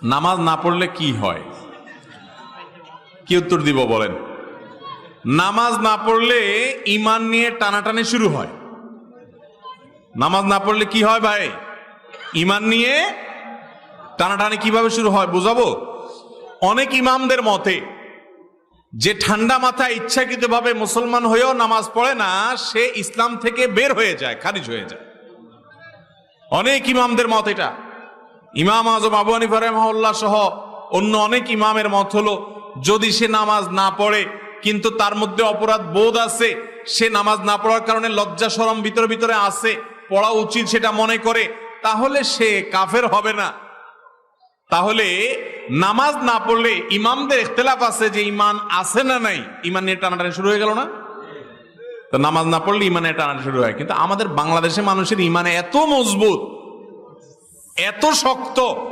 নামাজ না পড়লে কি হয়? কি উত্তর দিব বলেন? নামাজ না পড়লে ঈমান নিয়ে টানাটানি শুরু হয়। নামাজ না পড়লে কি হয় ভাই? ঈমান নিয়ে টানাটানি কিভাবে শুরু হয় বুঝাবো। অনেক ইমামদের মতে যে ঠান্ডা মাথায় ইচ্ছাকৃতভাবে মুসলমান হয়েও নামাজ পড়ে না, সে ইসলাম থেকে বের হয়ে যায়, খারিজ হয়ে যায়। অনেক ইমামদের মত এটা। ইমাম আজম আবু হানিফা রাহিমাহুল্লাহ সহ অন্য অনেক ইমামের মত হলো, যদি সে নামাজ না পড়ে কিন্তু তার মধ্যে অপরাধ বোধ আছে, সে নামাজ না পড়ার কারণে লজ্জা শরম ভিতরে ভিতরে আছে, পড়া উচিত সেটা মনে করে, তাহলে সে কাফের হবে না। তাহলে নামাজ না পড়লে ইমামদের ইখতিলাফ আছে যে ঈমান আছে না নাই, ঈমান নিয়ে টানাটানি শুরু হয়ে গেল না? তো নামাজ না পড়লে ঈমান নিয়ে টানাটানি শুরু হয়। কিন্তু আমাদের বাংলাদেশের মানুষের ঈমান এত মজবুত, এত শক্ত,